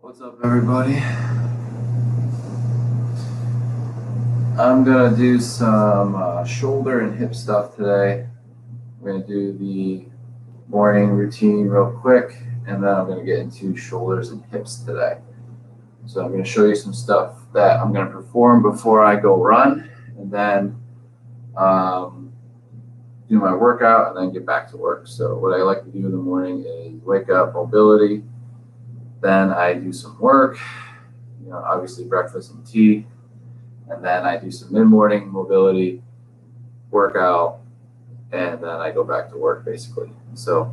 What's up, everybody? I'm gonna do some shoulder and hip stuff today. We're gonna do the morning routine real quick, and then I'm gonna get into shoulders and hips today. So I'm gonna show you some stuff that I'm gonna perform before I go run, and then do my workout, and then get back to work. So what I like to do in the morning is wake up, mobility, then I do some work, obviously breakfast and tea, and then I do some mid-morning mobility, workout, and then I go back to work basically. So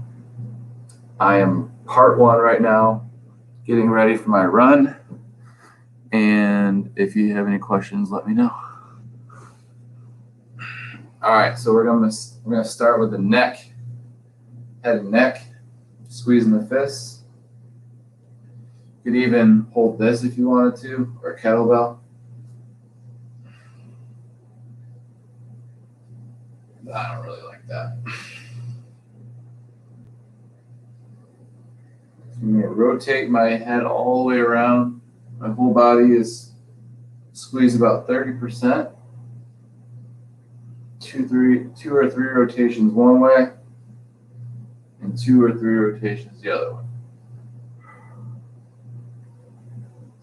I am part one right now, getting ready for my run. And if you have any questions, let me know. All right, so we're gonna start with the neck, head and neck, squeezing the fists. You could even hold this if you wanted to, or a kettlebell. I don't really like that. I'm going to rotate my head all the way around. My whole body is squeezed about 30%. Two or three rotations one way, and 2 or 3 rotations the other way.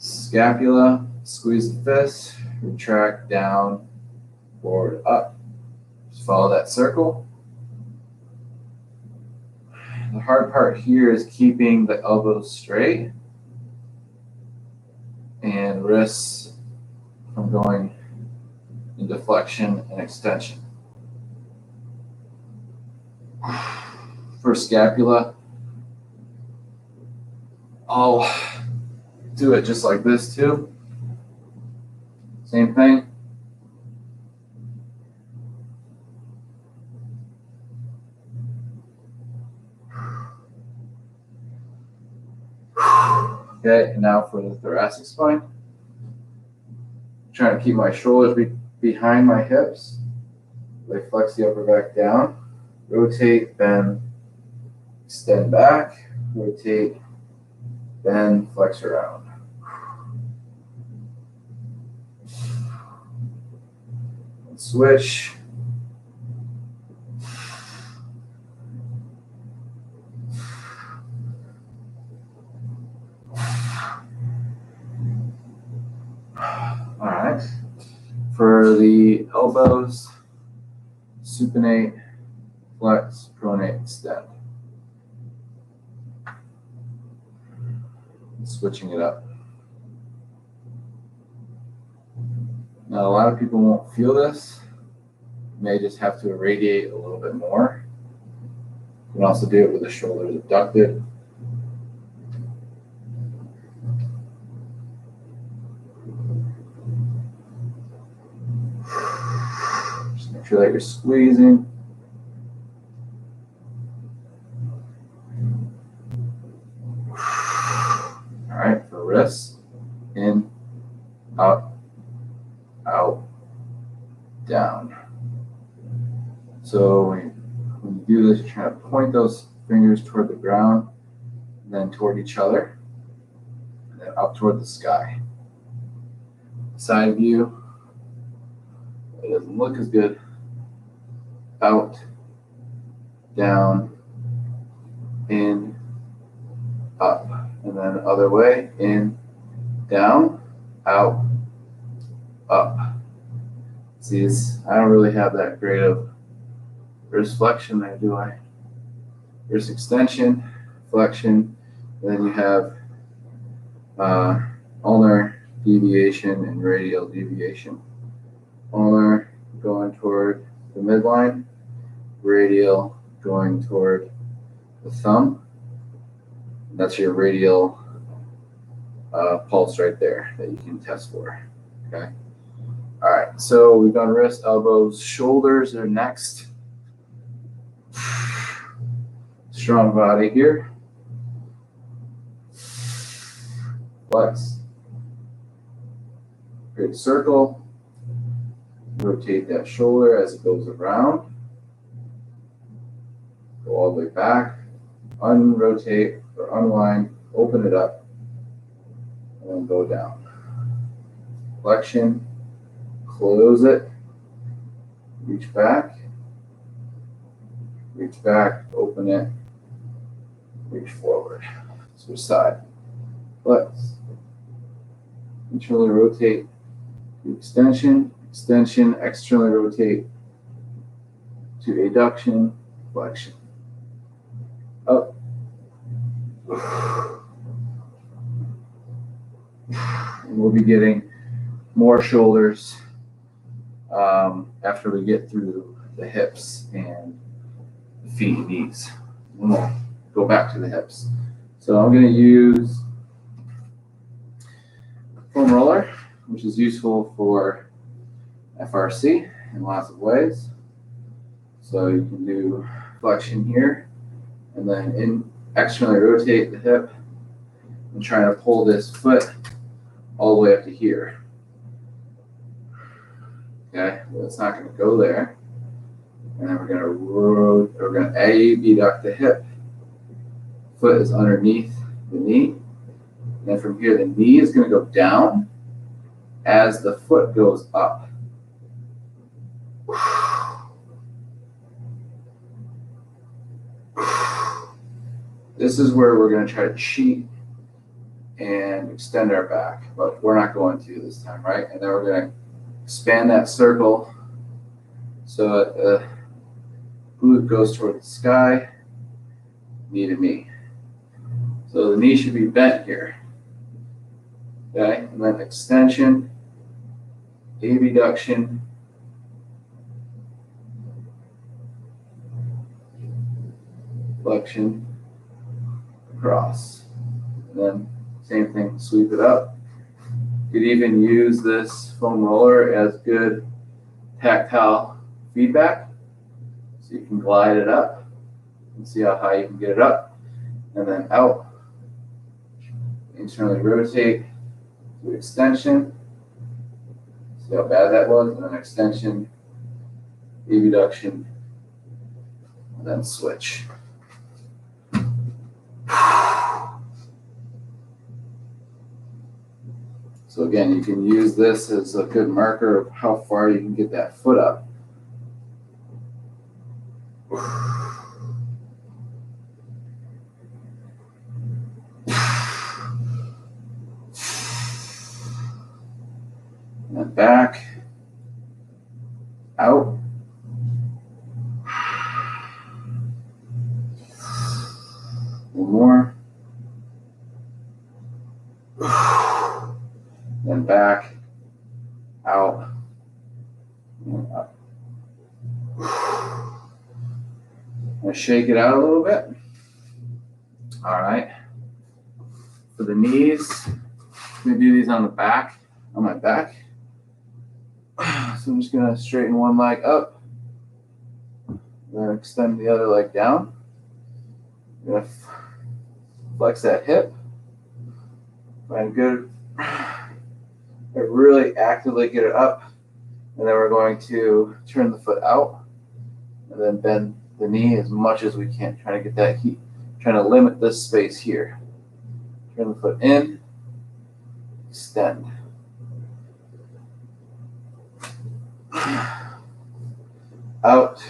Scapula, squeeze the fist, retract down, forward, up. Just follow that circle. The hard part here is keeping the elbows straight and wrists from going into flexion and extension. For scapula, I'll do it just like this too. Same thing. Okay, and now for the thoracic spine. I'm trying to keep my shoulders behind my hips. I flex the upper back down. Rotate, bend, extend back. Rotate, bend, flex around. And switch. All right. For the elbows, supinate, flex, pronate, extend. Switching it up. Now, a lot of people won't feel this. You may just have to irradiate a little bit more. You can also do it with the shoulders abducted. Just make sure that you're squeezing. All right, for wrists, in, up, out, down. So when you do this, you're trying to point those fingers toward the ground, then toward each other, and then up toward the sky. Side view, it doesn't look as good. Out, down, in, up, and then other way, in, down, out, up. See, I don't really have that great of wrist flexion there, do I? Wrist extension, flexion, and then you have ulnar deviation and radial deviation. Ulnar going toward the midline, radial going toward the thumb. That's your radial pulse right there that you can test for. Okay. All right. So we've done wrist, elbows, shoulders are next. Strong body here. Flex. Create a circle. Rotate that shoulder as it goes around. Go all the way back. Unrotate or unwind. Open it up. and go down. Flexion, close it, reach back, open it, reach forward. Switch side. Flex. Internally rotate to extension, externally rotate to adduction, flexion. Up. And we'll be getting more shoulders after we get through the hips and the feet and knees. We'll go back to the hips. So I'm going to use foam roller, which is useful for FRC in lots of ways. So you can do flexion here, and then externally rotate the hip and try to pull this foot all the way up to here. Okay, well, it's not going to go there. And then we're going to abduct the hip. Foot is underneath the knee. And then from here, the knee is going to go down as the foot goes up. This is where we're going to try to cheat and extend our back, but we're not going to this time, right? And then we're going to expand that circle so the glute goes toward the sky, knee to knee. So the knee should be bent here. Okay, and then extension, abduction, flexion, across. And then same thing, sweep it up. You could even use this foam roller as good tactile feedback. So you can glide it up and see how high you can get it up. And then out. Internally rotate to extension. See how bad that was? And then extension, abduction, and then switch. So again, you can use this as a good marker of how far you can get that foot up. And then back, out. One more. Then back, out, and up. I'm going to shake it out a little bit. All right. For the knees, I'm going to do these on my back. So I'm just going to straighten one leg up, then extend the other leg down. I'm going to flex that hip. Find good. Really actively get it up, and then we're going to turn the foot out and then bend the knee as much as we can, trying to get that heat, trying to limit this space here. Turn the foot in, extend. Out,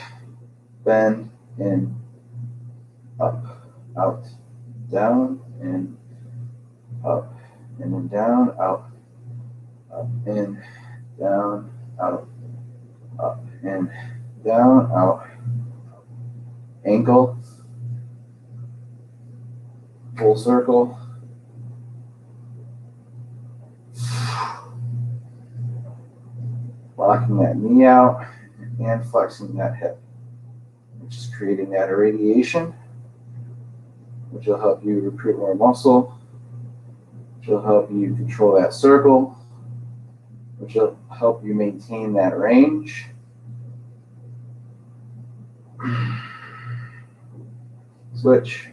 bend, in, up, out, down, in, up, and then down, out. Up, in, down, out, up, in, down, out. Ankle, full circle. Locking that knee out and flexing that hip, which is creating that irradiation, which will help you recruit more muscle, which will help you control that circle, which will help you maintain that range. Switch.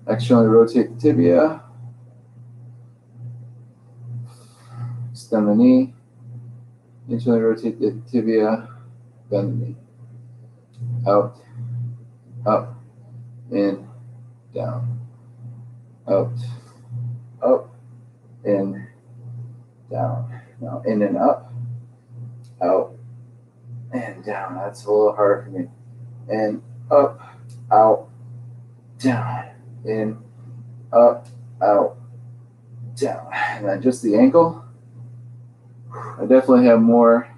Externally rotate the tibia. Extend the knee. Internally rotate the tibia. Bend the knee. Out. Up. In. Down. Out. in and up, out, and down. That's a little harder for me. And up, out, down, in, up, out, down. And then just the ankle. I definitely have more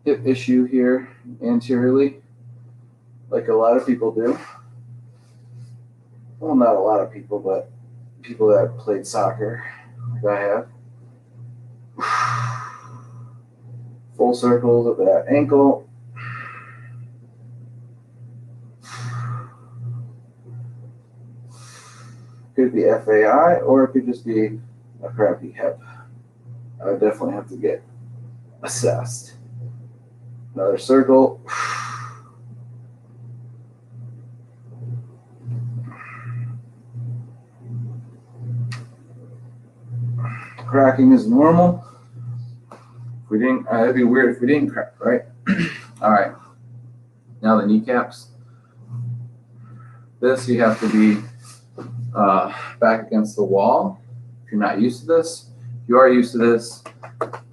hip issue here anteriorly, like a lot of people do. Well, not a lot of people, but people that played soccer, like I have. Full circles of that ankle. Could be FAI, or it could just be a crappy hip. I would definitely have to get assessed. Another circle. Cracking is normal. If we didn't, it'd be weird if we didn't crack, right? All right. Now the kneecaps. This you have to be back against the wall. If you're not used to this, if you are used to this,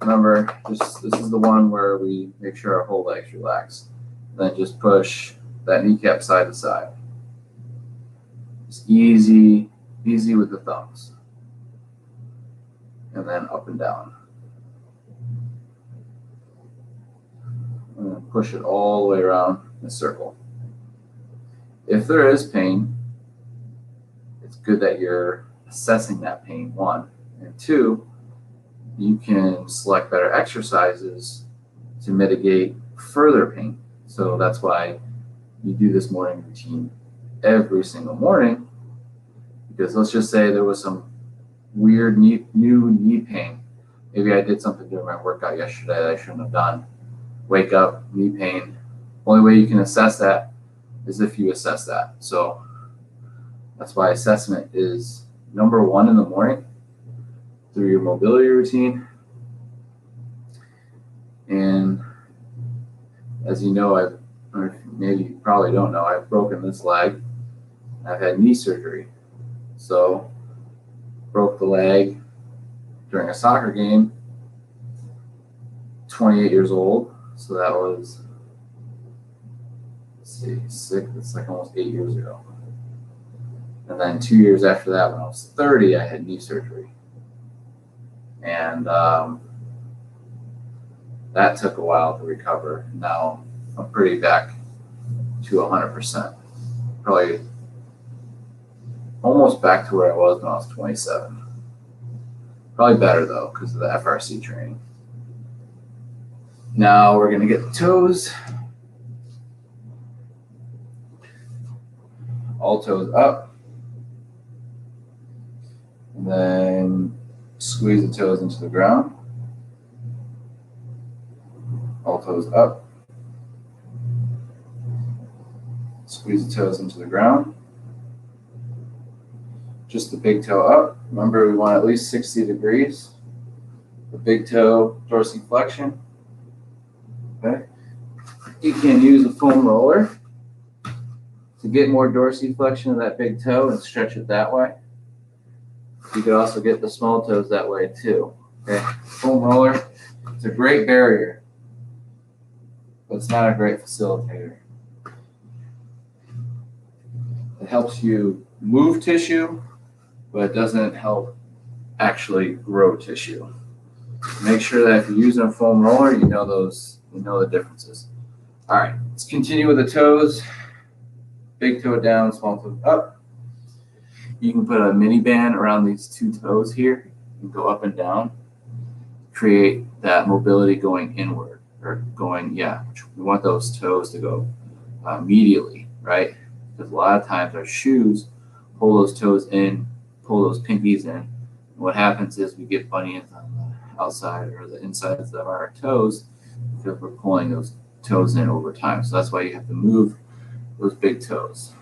remember, this is the one where we make sure our whole leg's relaxed. Then just push that kneecap side to side. Just easy with the thumbs. And then up and down. And then push it all the way around in a circle. If there is pain, it's good that you're assessing that pain, one. And two, you can select better exercises to mitigate further pain. So that's why you do this morning routine every single morning, because let's just say there was some weird new knee pain. Maybe I did something during my workout yesterday that I shouldn't have done. Wake up, knee pain. Only way you can assess that is if you assess that. So that's why assessment is number one in the morning through your mobility routine. And as you know, or maybe you probably don't know, I've broken this leg. I've had knee surgery. So broke the leg during a soccer game, 28 years old. So that was, let's see, it's like almost 8 years ago. And then 2 years after that, when I was 30, I had knee surgery. And that took a while to recover. Now I'm pretty back to 100%. Probably almost back to where I was when I was 27. Probably better though, because of the FRC training. Now we're going to get the toes. All toes up. And then squeeze the toes into the ground. All toes up. Squeeze the toes into the ground. Just the big toe up. Remember, we want at least 60 degrees. The big toe dorsiflexion. Okay. You can use a foam roller to get more dorsiflexion of that big toe and stretch it that way. You could also get the small toes that way too. Okay. Foam roller, it's a great barrier, but it's not a great facilitator. It helps you move tissue, but it doesn't help actually grow tissue. Make sure that if you're using a foam roller, you know the differences. All right, let's continue with the toes. Big toe down, small toe up. You can put a mini band around these two toes here and go up and down. Create that mobility going inward or going, we want those toes to go medially, right? Because a lot of times our shoes pull those toes in, pull those pinkies in. And what happens is we get bunions on the outside or the insides of our toes because we're pulling those toes in over time. So that's why you have to move those big toes.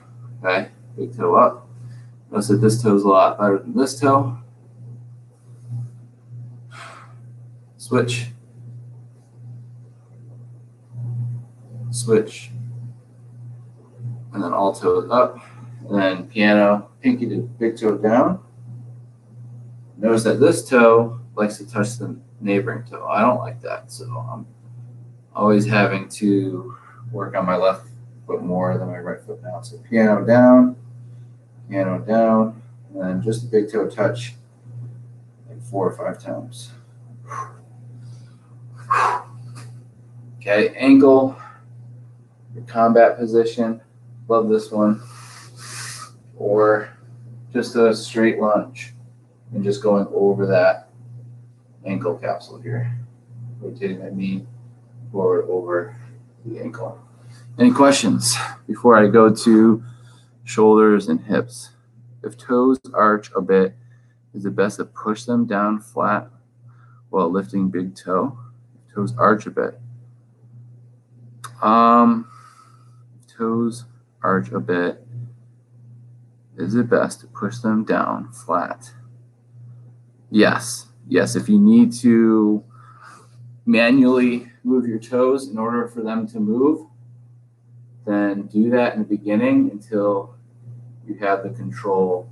Okay, big toe up. Notice that this toe is a lot better than this toe. Switch. Switch. And then all toes up. And then piano, pinky to big toe down. Notice that this toe likes to touch the neighboring toe. I don't like that, so I'm always having to work on my left foot more than my right foot now. So piano down, and then just a big toe touch like 4 or 5 times. Okay, ankle, your combat position. Love this one. Or just a straight lunge and just going over that ankle capsule here. Rotating that knee forward over the ankle. Any questions before I go to shoulders and hips? If toes arch a bit, is it best to push them down flat while lifting big toe? If toes arch a bit. If toes arch a bit, is it best to push them down flat? Yes. Yes, if you need to manually move your toes in order for them to move, then do that in the beginning until you have the control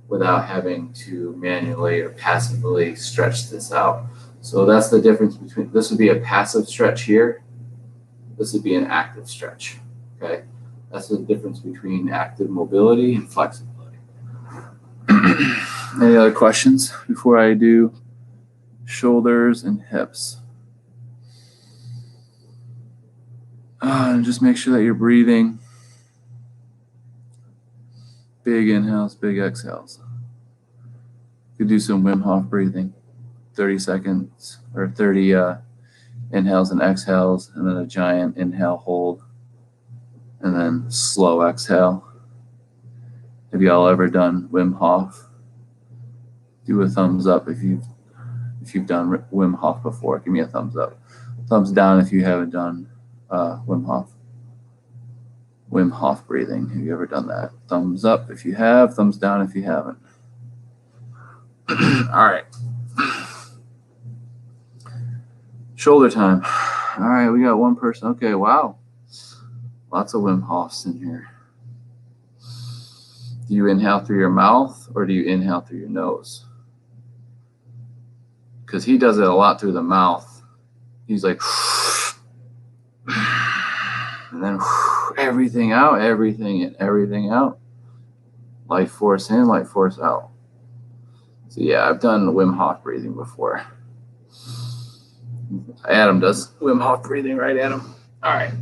without having to manually or passively stretch this out. So that's the difference between, this would be a passive stretch here. This would be an active stretch, okay? That's the difference between active mobility and flexibility. Any other questions before I do shoulders and hips? And just make sure that you're breathing. Big inhales, big exhales. You could do some Wim Hof breathing, 30 seconds or 30 inhales and exhales, and then a giant inhale, hold, and then slow exhale. Have you all ever done Wim Hof? Do a thumbs up if you've done Wim Hof before. Give me a thumbs up. Thumbs down if you haven't done Wim Hof. Wim Hof breathing. Have you ever done that? Thumbs up if you have. Thumbs down if you haven't. All right. Shoulder time. All right, we got one person. Okay, wow. Lots of Wim Hofs in here. Do you inhale through your mouth or do you inhale through your nose? Because he does it a lot through the mouth. He's like, and then everything out, everything in, everything out. Life force in, life force out. So yeah, I've done Wim Hof breathing before. Adam does Wim Hof breathing, right, Adam? All right.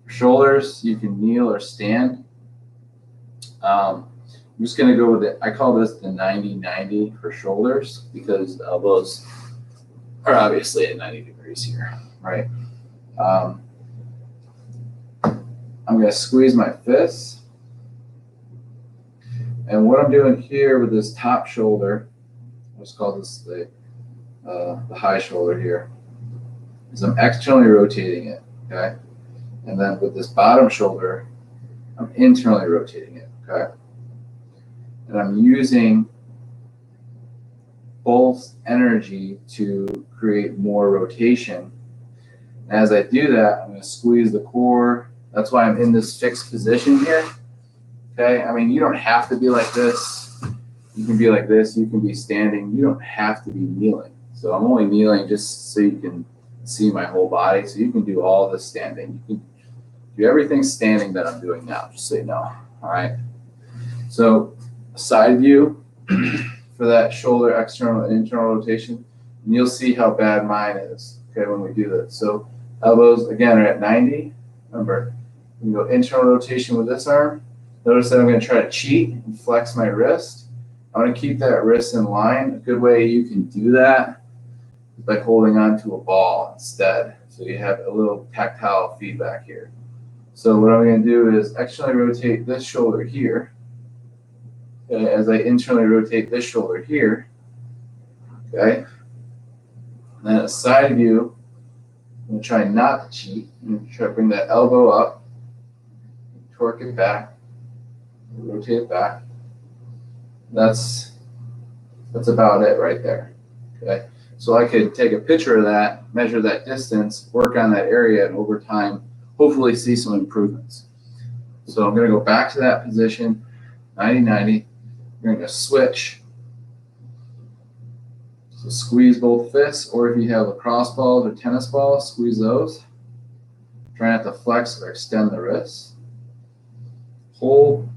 For shoulders, you can kneel or stand. I'm just going to go with it. I call this the 90-90 for shoulders because the elbows are obviously at 90 degrees here, right? I'm going to squeeze my fists. And what I'm doing here with this top shoulder, let's call this the high shoulder here, is I'm externally rotating it, okay? And then with this bottom shoulder, I'm internally rotating it, okay? And I'm using both energy to create more rotation. And as I do that, I'm going to squeeze the core. That's why I'm in this fixed position here, okay? I mean, you don't have to be like this. You can be like this. You can be standing. You don't have to be kneeling. So I'm only kneeling just so you can see my whole body. So you can do all this standing. You can do everything standing that I'm doing now, just so you know. All right. So side view for that shoulder external and internal rotation. And you'll see how bad mine is, okay, when we do this. So elbows, again, are at 90. Remember, you go internal rotation with this arm. Notice that I'm going to try to cheat and flex my wrist. I want to keep that wrist in line. A good way you can do that is by holding on to a ball instead. So you have a little tactile feedback here. So what I'm going to do is externally rotate this shoulder here. Okay, as I internally rotate this shoulder here. Okay. And then a side view. I'm going to try not to cheat. I'm going to try to bring that elbow up. Torque it back. Rotate it back. That's about it right there. Okay. So I could take a picture of that, measure that distance, work on that area, and over time, hopefully see some improvements. So I'm going to go back to that position, 90-90. We're going to switch. So squeeze both fists, or if you have lacrosse balls or tennis balls, squeeze those. Try not to flex or extend the wrists. Hold.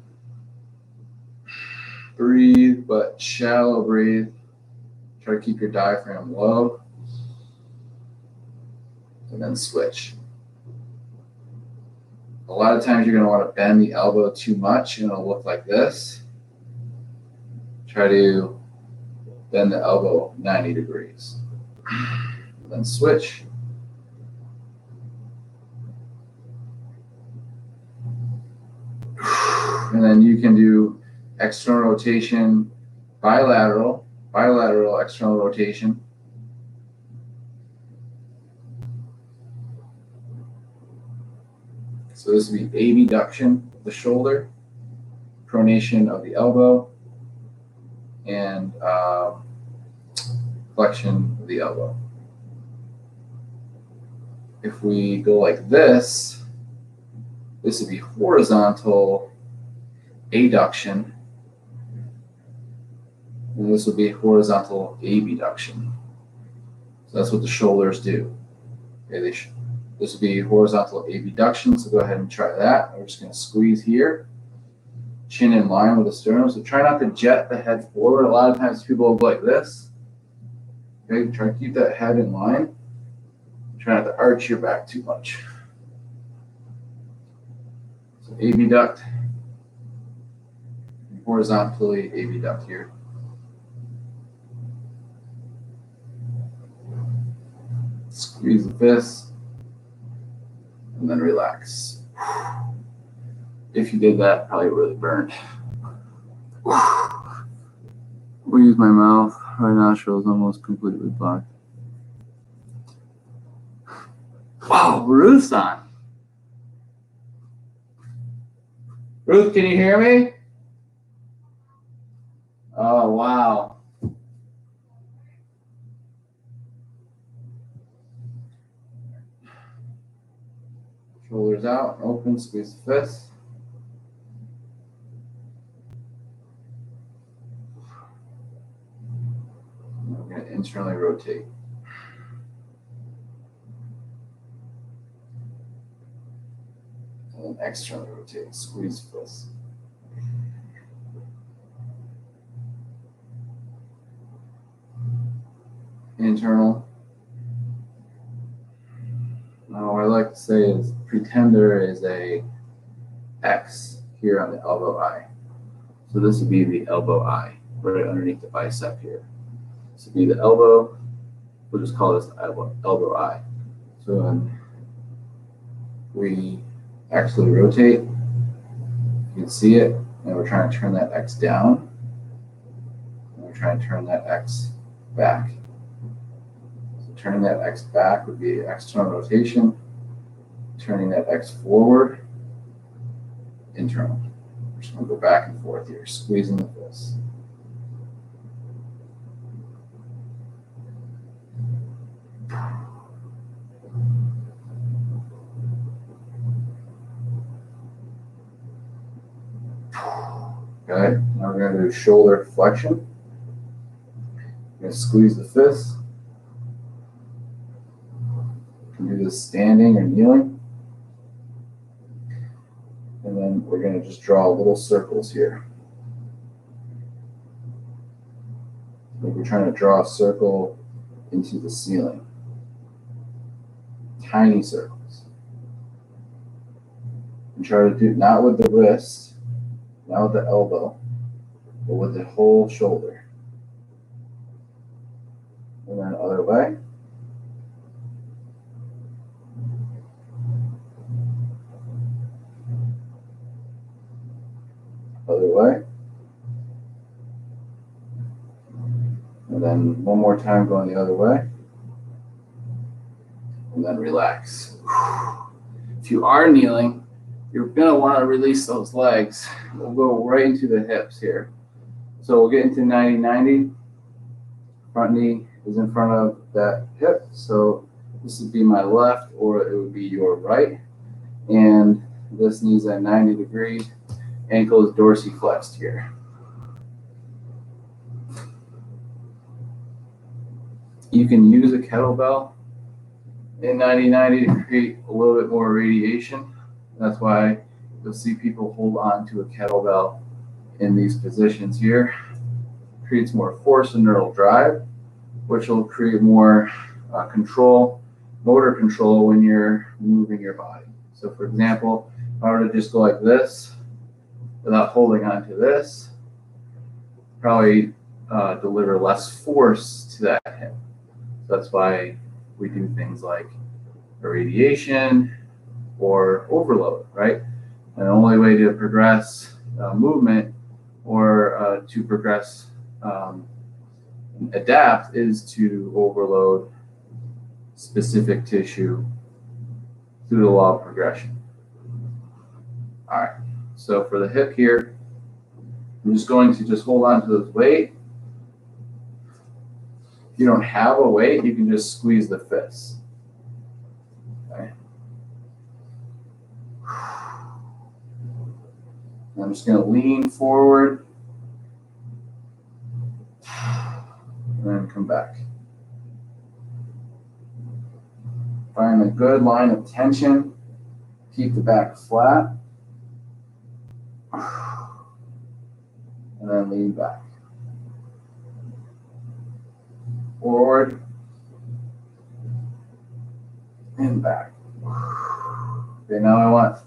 Breathe, but shallow breathe. Try to keep your diaphragm low. And then switch. A lot of times you're going to want to bend the elbow too much and it'll look like this. Try to bend the elbow 90 degrees. Then switch. And then you can do external rotation, bilateral external rotation. So this would be abduction of the shoulder, pronation of the elbow, and flexion of the elbow. If we go like this would be horizontal adduction, and this would be horizontal abduction. So that's what the shoulders do. Okay, this would be horizontal abduction, so go ahead and try that. We're just going to squeeze here, chin in line with the sternum. So try not to jet the head forward. A lot of times people will go like this. Okay, try to keep that head in line. Try not to arch your back too much. So abduct, horizontally abduct here. Squeeze the fist, and then relax. If you did that, probably really burned. We'll use my mouth. My nostril is almost completely blocked. Wow, Ruth's on. Ruth, can you hear me? Oh, wow. Shoulders out, open, squeeze the fist. We're going to internally rotate. And then externally rotate, squeeze fist. Internal. Now, what I like to say is pretend there is a X here on the elbow eye. So this would be the elbow eye, right underneath the bicep here. This would be the elbow. We'll just call this the elbow eye. So when we actually rotate, you can see it, and we're trying to turn that X down, and we're trying to turn that X back. So turning that X back would be external rotation, turning that X forward, internal. We're just going to go back and forth here, squeezing the fist. Okay, now we're going to do shoulder flexion. We're going to squeeze the fist. You can do this standing or kneeling. And then we're going to just draw little circles here. Like we're trying to draw a circle into the ceiling. Tiny circles. And try to do, not with the wrist, not with the elbow, but with the whole shoulder. And then other way. Other way. And then one more time going the other way. And then relax. If you are kneeling, you're going to want to release those legs. We'll go right into the hips here. So we'll get into 90-90. Front knee is in front of that hip. So this would be my left, or it would be your right. And this knee's at 90 degrees. Ankle is dorsiflexed here. You can use a kettlebell in 90-90 to create a little bit more radiation. That's why you'll see people hold on to a kettlebell in these positions here. It creates more force and neural drive, which will create more control, motor control when you're moving your body. So for example, if I were to just go like this without holding on to this, probably deliver less force to that hip. So that's why we do things like irradiation or overload, right? And the only way to progress movement or to progress adapt is to overload specific tissue through the law of progression. All right, so for the hip here, I'm just going to just hold on to this weight. If you don't have a weight, you can just squeeze the fist. Okay. I'm just going to lean forward and then come back. Find a good line of tension. Keep the back flat. And then lean back. Forward and back. Okay, now I want to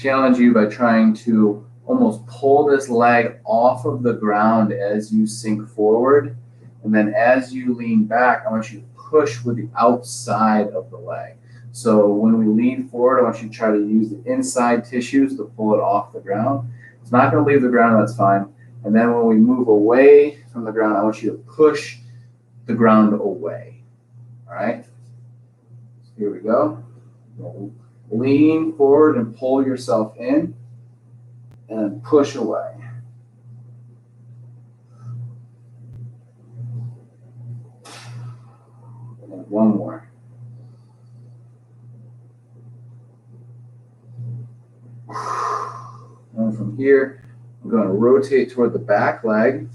challenge you by trying to almost pull this leg off of the ground as you sink forward. And then as you lean back, I want you to push with the outside of the leg. So when we lean forward, I want you to try to use the inside tissues to pull it off the ground. It's not going to leave the ground, that's fine. And then when we move away from the ground, I want you to push the ground away. All right? So here we go. Lean forward and pull yourself in and push away. And one more. And from here, I'm going to rotate toward the back leg.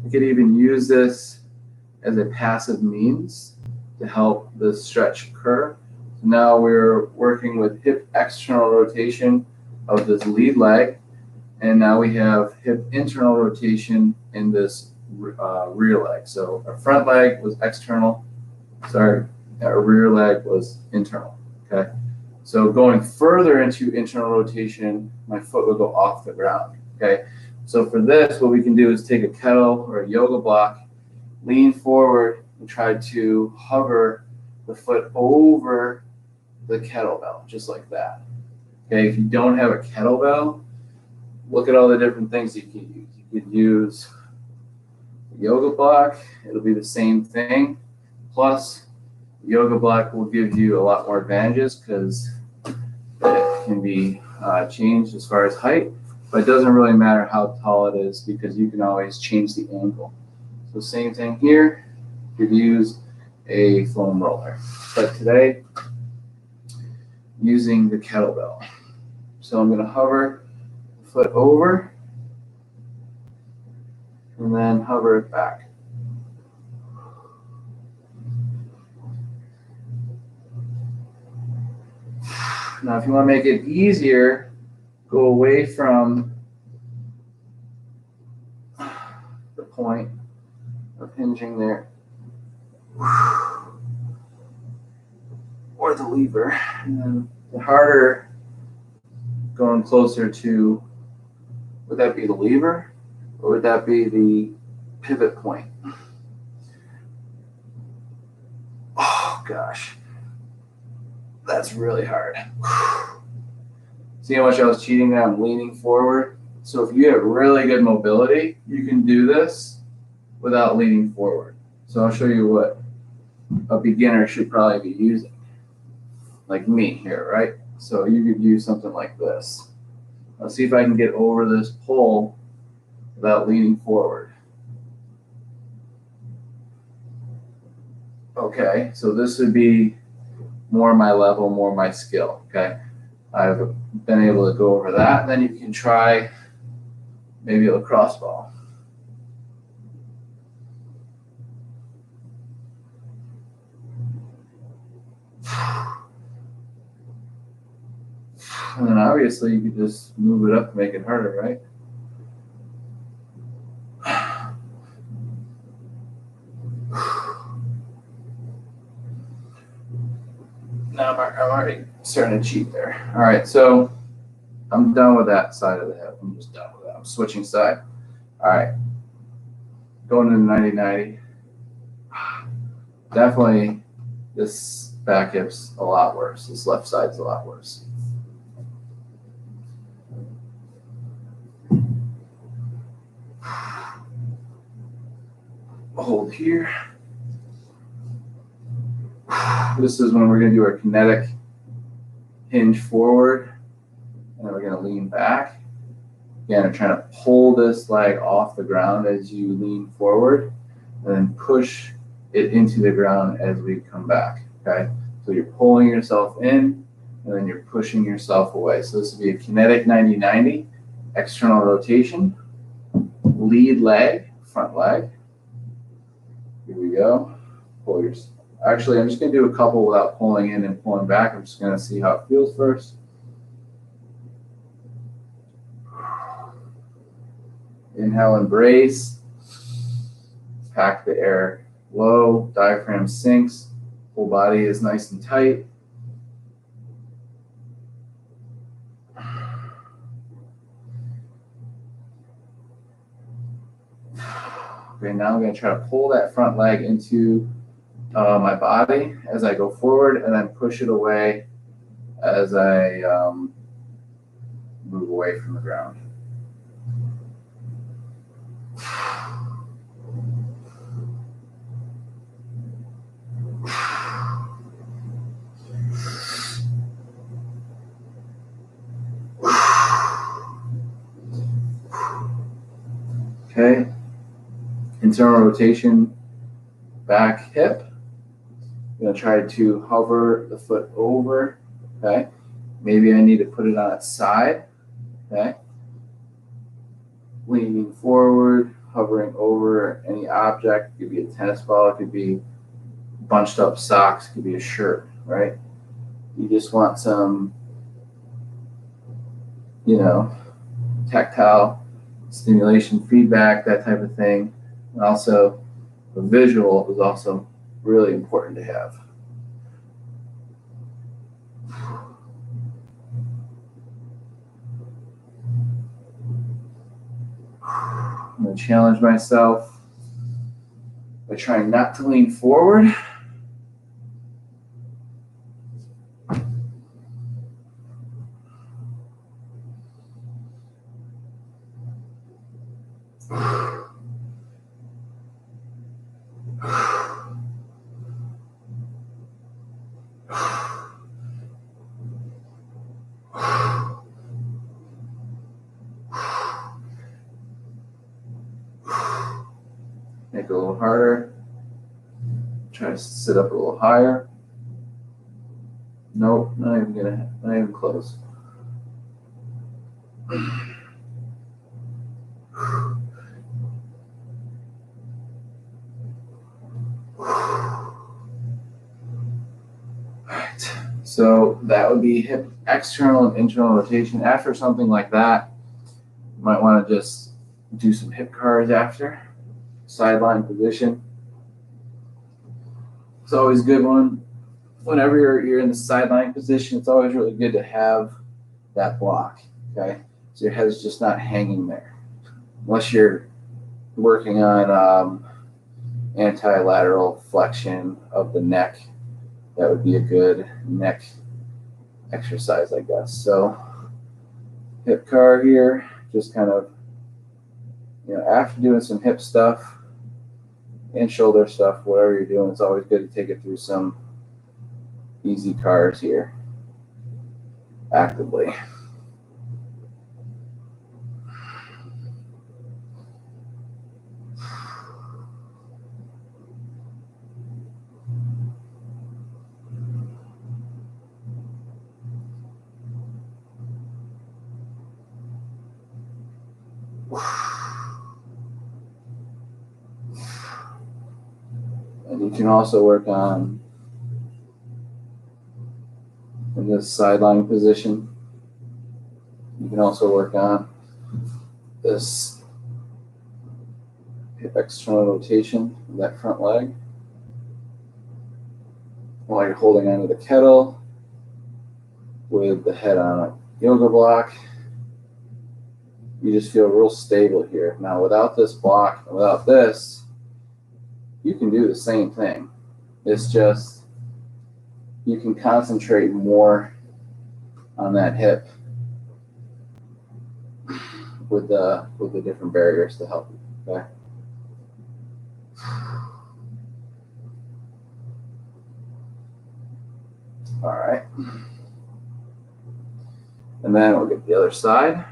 You could even use this as a passive means to help the stretch occur. So now we're working with hip external rotation of this lead leg, and now we have hip internal rotation in this rear leg. So our front leg was external, our rear leg was internal, okay? So going further into internal rotation, my foot will go off the ground, okay? So for this, what we can do is take a kettle or a yoga block, lean forward, and try to hover the foot over the kettlebell, just like that. Okay, if you don't have a kettlebell, look at all the different things you can use. You could use a yoga block, it'll be the same thing. Plus, the yoga block will give you a lot more advantages because it can be changed as far as height, but it doesn't really matter how tall it is because you can always change the angle. So same thing here, you could use a foam roller. But today, using the kettlebell. So I'm going to hover the foot over and then hover it back. Now, if you want to make it easier, go away from the point of hinging there, or the lever, and then the harder going closer to, would that be the lever, or would that be the pivot point? Oh gosh, that's really hard. See how much I was cheating there? I'm leaning forward. So if you have really good mobility, you can do this without leaning forward. So I'll show you what a beginner should probably be using, like me here, right? So you could use something like this. Let's see if I can get over this pole without leaning forward. Okay, so this would be more my level, more my skill, okay? I've been able to go over that. Then you can try maybe a lacrosse ball. And then obviously you could just move it up to make it harder, right? Now I'm already starting to cheat there. All right, so I'm done with that side of the hip. I'm just done with that. I'm switching side. All right, going to the 90-90. Definitely this back hip's a lot worse. This left side's a lot worse. Hold here. This is when we're going to do our kinetic hinge forward, and then we're going to lean back. Again, I'm trying to pull this leg off the ground as you lean forward, and then push it into the ground as we come back, okay? So you're pulling yourself in, and then you're pushing yourself away. So this would be a kinetic 90-90, external rotation, lead leg, front leg. Here we go. Pull your. Actually, I'm just going to do a couple without pulling in and pulling back. I'm just going to see how it feels first. Inhale, embrace. Pack the air low. Diaphragm sinks. Whole body is nice and tight. Okay, now I'm going to try to pull that front leg into my body as I go forward, and then push it away as I move away from the ground. Okay, internal rotation, back hip. I'm going to try to hover the foot over, okay? Maybe I need to put it on its side, okay? Leaning forward, hovering over any object. It could be a tennis ball, it could be bunched up socks, it could be a shirt, right? You just want some, tactile stimulation, feedback, that type of thing. And also, the visual is also really important to have. I'm going to challenge myself by trying not to lean forward. Make it a little harder. Try to sit up a little higher. Nope, not even close. Alright, so that would be hip external and internal rotation. After something like that, you might want to just do some hip cars after. Sideline position. It's always a good one. Whenever you're in the sideline position, it's always really good to have that block, okay? So your head is just not hanging there. Unless you're working on anti-lateral flexion of the neck, that would be a good neck exercise, I guess. So hip car here, just kind of, after doing some hip stuff and shoulder stuff, whatever you're doing, it's always good to take it through some easy cars here actively. And you can also work on this sideline position. You can also work on this hip external rotation of that front leg while you're holding onto the kettle with the head on a yoga block. You just feel real stable here. Now, without this block and without this, you can do the same thing. It's just you can concentrate more on that hip with the different barriers to help you. Okay. All right. And then we'll get the other side.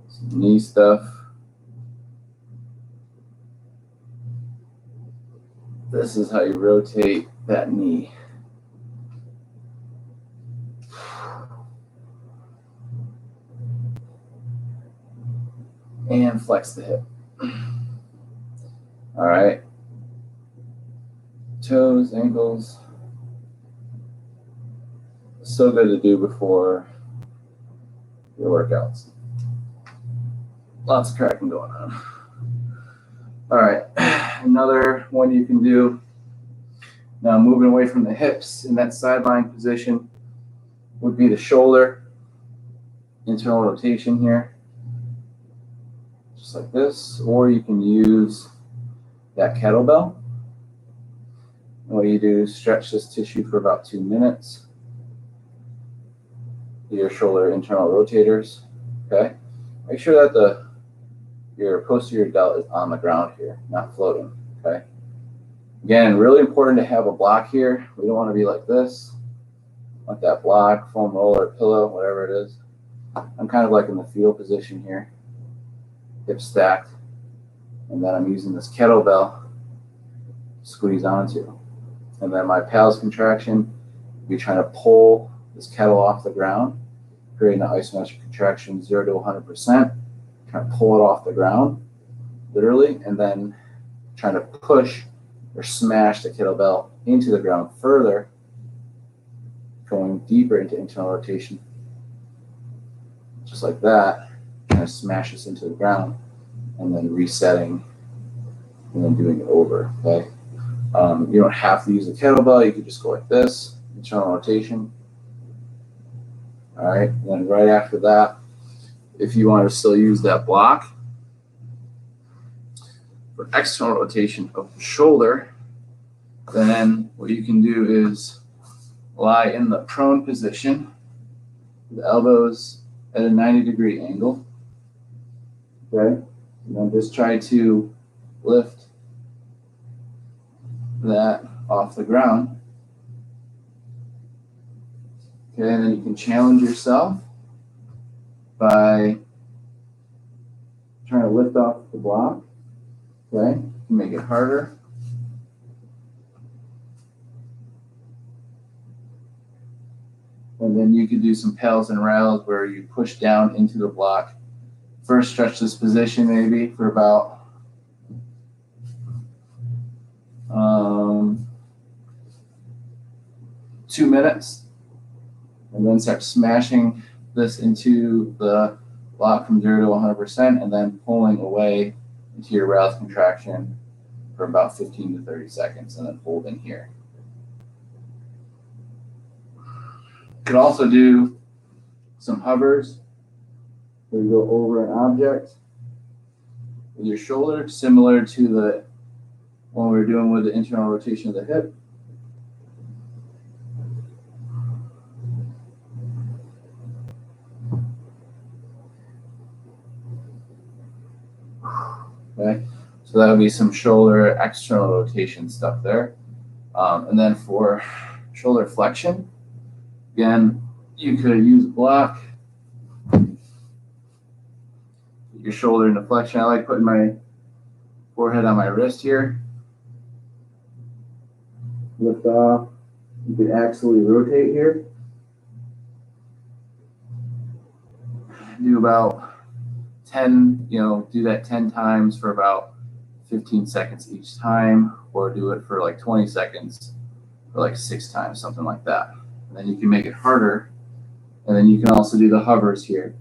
Some knee stuff. This is how you rotate that knee. And flex the hip. All right. Toes, ankles. So good to do before your workouts. Lots of cracking going on. All right, another one you can do. Now moving away from the hips in that sideline position would be the shoulder. Internal rotation here. Just like this, or you can use that kettlebell. What you do is stretch this tissue for about 2 minutes. Your shoulder internal rotators, okay? Make sure that your posterior delt is on the ground here, not floating, okay? Again, really important to have a block here. We don't want to be like this. Want that block, foam roller, pillow, whatever it is. I'm kind of like in the fetal position here. Hips stacked. And then I'm using this kettlebell to squeeze onto. And then my pals contraction, be trying to pull this kettle off the ground, creating an isometric contraction 0 to 100%, trying to pull it off the ground, literally, and then trying to push or smash the kettlebell into the ground further, going deeper into internal rotation, just like that, kind of smash this into the ground, and then resetting, and then doing it over, okay? You don't have to use a kettlebell, you could just go like this, internal rotation. All right, and then right after that, if you want to still use that block for external rotation of the shoulder, then what you can do is lie in the prone position, the elbows at a 90-degree angle, okay? And then just try to lift that off the ground. Okay, and then you can challenge yourself by trying to lift off the block. Okay, you can make it harder. And then you could do some pals and rails where you push down into the block. First, stretch this position maybe for about 2 minutes. And then start smashing this into the block from 0 to 100%, and then pulling away into your rails contraction for about 15 to 30 seconds, and then holding here. You could also do some hovers where you go over an object with your shoulder, similar to the one we were doing with the internal rotation of the hip. Okay, so that would be some shoulder external rotation stuff there. And then for shoulder flexion, again, you could use a block, your shoulder into flexion. I like putting my forehead on my wrist here. Lift off. You can axially rotate here. Do about 10, do that 10 times for about 15 seconds each time, or do it for like 20 seconds for like 6 times, something like that. And then you can make it harder. And then you can also do the hovers here.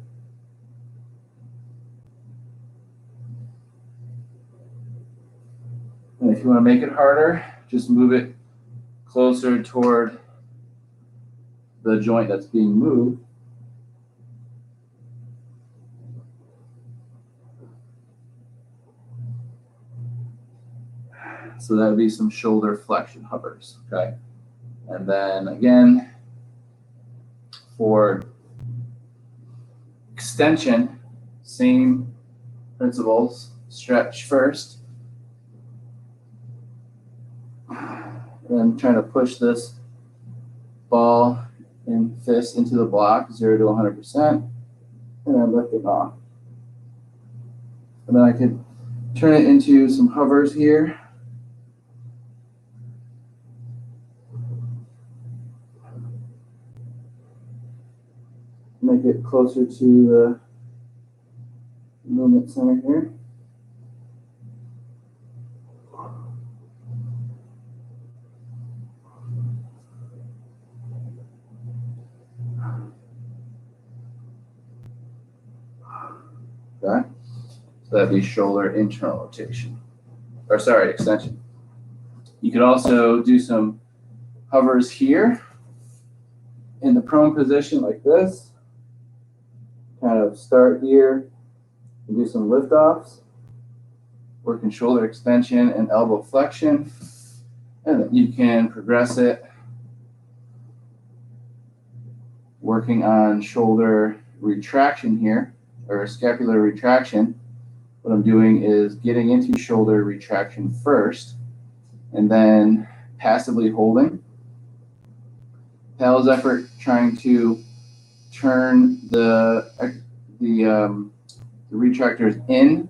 And if you want to make it harder, just move it closer toward the joint that's being moved. So that would be some shoulder flexion hovers, okay? And then again, for extension, same principles. Stretch first. Then trying to push this ball and fist into the block, 0 to 100%, and then lift it off. And then I could turn it into some hovers here. Make it closer to the movement center here. Okay, so that'd be shoulder internal rotation, or sorry, extension. You could also do some hovers here in the prone position like this. Kind of start here and do some lift offs, working shoulder extension and elbow flexion, and then you can progress it, working on shoulder retraction here, or scapular retraction. What I'm doing is getting into shoulder retraction first, and then passively holding. Pal's effort trying to turn the retractors in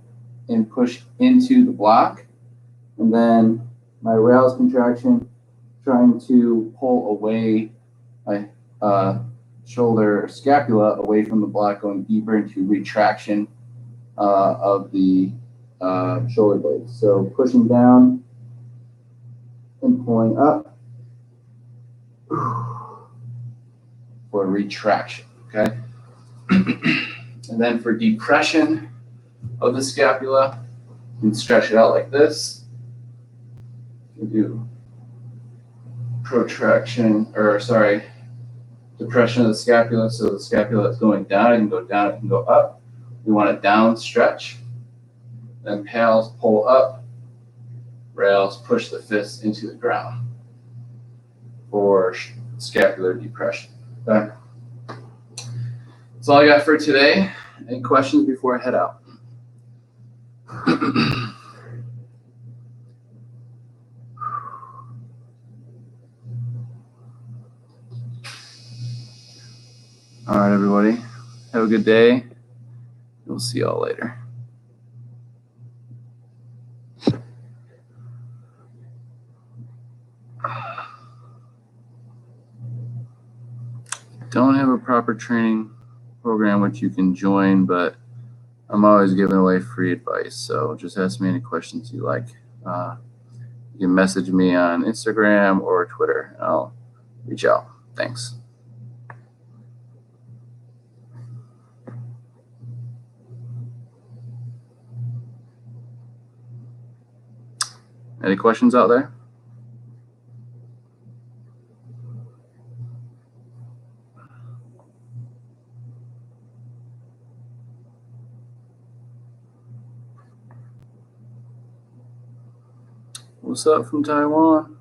and push into the block, and then my rails contraction trying to pull away my shoulder scapula away from the block, going deeper into retraction of the shoulder blades. So pushing down and pulling up for retraction, okay? And then for depression of the scapula, you can stretch it out like this. You can do depression of the scapula. So the scapula is going down, it can go down, it can go up. We want a down stretch. Then pals pull up, rails push the fists into the ground for scapular depression. Okay. That's all I got for today. Any questions before I head out? All right, everybody. Have a good day. We'll see y'all later. Don't have a proper training program which you can join, but I'm always giving away free advice. So just ask me any questions you like. You can message me on Instagram or Twitter, and I'll reach out. Thanks. Any questions out there? What's up from Taiwan?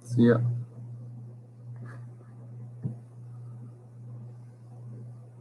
See ya.